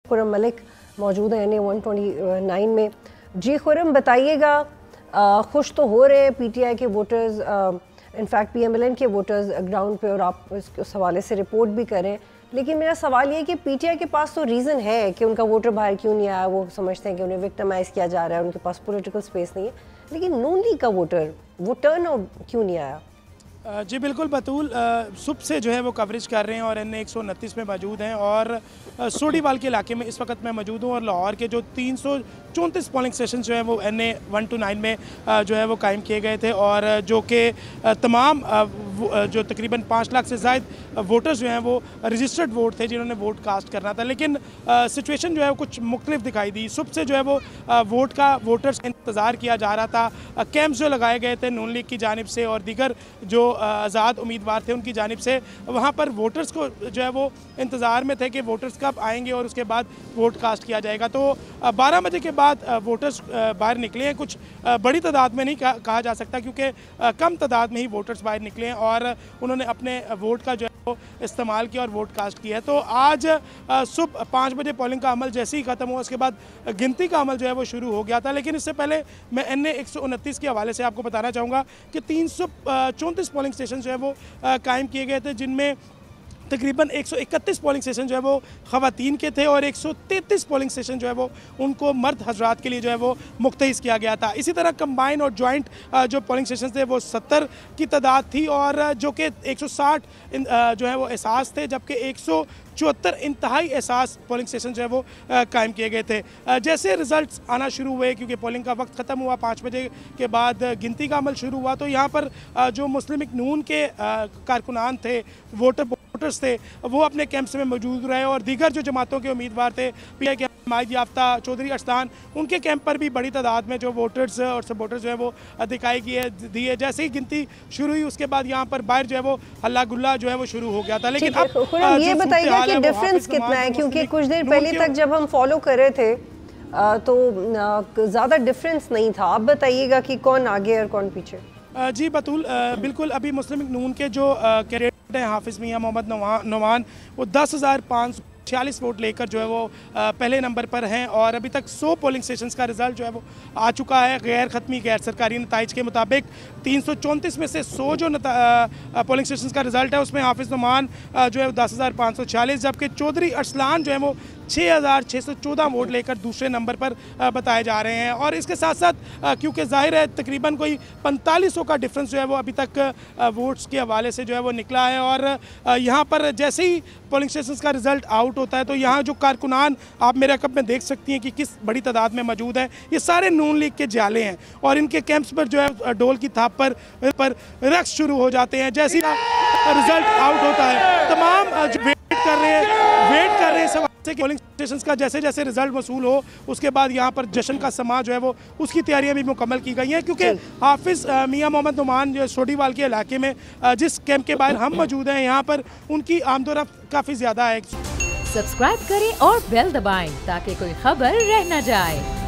खुर्रम मलिक मौजूद हैं NA 129 में। जी खुर्रम, बताइएगा, खुश तो हो रहे हैं PTI के वोटर्स, इनफैक्ट PMLN के वोटर्स ग्राउंड पे, और आप उस हवाले से रिपोर्ट भी करें, लेकिन मेरा सवाल ये है कि PTI के पास तो रीज़न है कि उनका वोटर बाहर क्यों नहीं आया। वो समझते हैं कि उन्हें विक्टिमाइज़ किया जा रहा है, उनके पास पॉलिटिकल स्पेस नहीं है, लेकिन नून लीग का वोटर वो टर्न आउट क्यों नहीं आया? जी बिल्कुल बतूल, सुबह से जो है वो कवरेज कर रहे हैं और NA 129 में मौजूद हैं और सोडीवाल के इलाके में इस वक्त मैं मौजूद हूँ और लाहौर के जो 334 पोलिंग स्टेशन जो है वो NA 129 में जो है वो कायम किए गए थे और जो कि तमाम जो तकरीबन 5 लाख से ज़ायद वोटर्स जो हैं वो रजिस्टर्ड वोट थे जिन्होंने वोट कास्ट करना था, लेकिन सिचुएशन जो है वो कुछ मुख्तलिफ दिखाई दी। सुबह से जो है वो वोटर्स का इंतज़ार किया जा रहा था। कैंप्स जो लगाए गए थे नून लीग की जानिब से और दीगर जो आज़ाद उम्मीदवार थे उनकी जानिब से, वहाँ पर वोटर्स को जो है वो इंतज़ार में थे कि वोटर्स कब आएंगे और उसके बाद वोट कास्ट किया जाएगा। तो 12 बजे के बाद वोटर्स बाहर निकले हैं, कुछ बड़ी तादाद में नहीं कहा जा सकता क्योंकि कम तादाद में ही वोटर्स बाहर निकले हैं और उन्होंने अपने वोट का जो है वो इस्तेमाल किया और वोट कास्ट किया है। तो आज सुबह 5 बजे पोलिंग का अमल जैसे ही ख़त्म हुआ उसके बाद गिनती का अमल जो है वो शुरू हो गया था, लेकिन इससे पहले मैं NA 129 के हवाले से आपको बताना चाहूँगा कि 334 पोलिंग स्टेशन जो है वो कायम किए गए थे, जिनमें तकरीबन 131 पोलिंग स्टेशन जो है वो ख़वातीन के थे और 133 पोलिंग स्टेशन जो है वो उनको मर्द हजरात के लिए जो है वो मुख्तइस किया गया था। इसी तरह कंबाइन और जॉइंट जो पोलिंग स्टेशन थे वो 70 की तादाद थी और जो कि 160 जो है वो एहसास थे, जबकि 174 इंतहाई एहसास पोलिंग स्टेशन जो है वो कायम किए गए थे। जैसे रिज़ल्ट्स आना शुरू हुए, क्योंकि पोलिंग का वक्त ख़त्म हुआ, 5 बजे के बाद गिनती का अमल शुरू हुआ, तो यहाँ पर जो मुस्लिम लीग नून के कारकुनान थे, वोटर्स थे, वो अपने कैंप्स में मौजूद रहे और दीगर जो जमातों के उम्मीदवार थे, PI के हिमायत याफ्ता चौधरी अरसलान, उनके कैंप पर भी बड़ी तादाद में जो वोटर्स और सपोर्टर्स जो है वो दिखाई दी है। जैसे ही गिनती शुरू हुई उसके बाद यहाँ पर बाहर जो है वो हल्ला गुल्ला जो है वो शुरू हो गया था। लेकिन अब ये बताइएगा कि डिफरेंस कितना है, क्योंकि कुछ देर पहले तक जब हम फॉलो कर रहे थे तो ज़्यादा डिफरेंस नहीं था। आप बताइएगा कि कौन आगे और कौन पीछे? जी बतूल, बिल्कुल अभी मुस्लिम लीग नून के जो कैंडिडेट हैं हाफिज़ मियां मोहम्मद नोमान, वो 10,546 वोट लेकर जो है वो पहले नंबर पर हैं और अभी तक 100 पोलिंग स्टेशन का रिजल्ट जो है वो आ चुका है। गैर ख़त्मी गैर सरकारी नताइज के मुताबिक 334 में से 100 जो पोलिंग स्टेशन का रिजल्ट है उसमें हाफिज़ नोमान जो है 10,546, जबकि चौधरी अरसलान जो है वो 6,614 वोट लेकर दूसरे नंबर पर बताए जा रहे हैं। और इसके साथ साथ क्योंकि जाहिर है तकरीबन कोई 4500 का डिफरेंस जो है वो अभी तक वोट्स के हवाले से जो है वो निकला है और यहाँ पर जैसे ही पोलिंग स्टेशन का रिजल्ट आउट होता है तो यहाँ जो कारकुनान आप मेरे अकब में देख सकती हैं कि किस बड़ी तादाद में मौजूद हैं, ये सारे नून लीग के जाले हैं और इनके कैंप्स पर जो है डोल की थाप पर रक्स शुरू हो जाते हैं। जैसे ही रिजल्ट आउट होता है तमाम वेट कर रहे हैं इस से कि पोलिंग स्टेशन का जैसे जैसे रिजल्ट वसूल हो उसके बाद यहाँ पर जश्न का समा जो है वो उसकी तैयारियां भी मुकम्मल की गई हैं, क्योंकि हाफिज़ मियां मोहम्मद नोमान जो सोडीवाल के इलाके में जिस कैंप के बाहर हम मौजूद हैं यहाँ पर उनकी आमदोरफ्त काफ़ी ज़्यादा है। सब्सक्राइब करें और बेल दबाएं ताकि कोई खबर रह न जाए।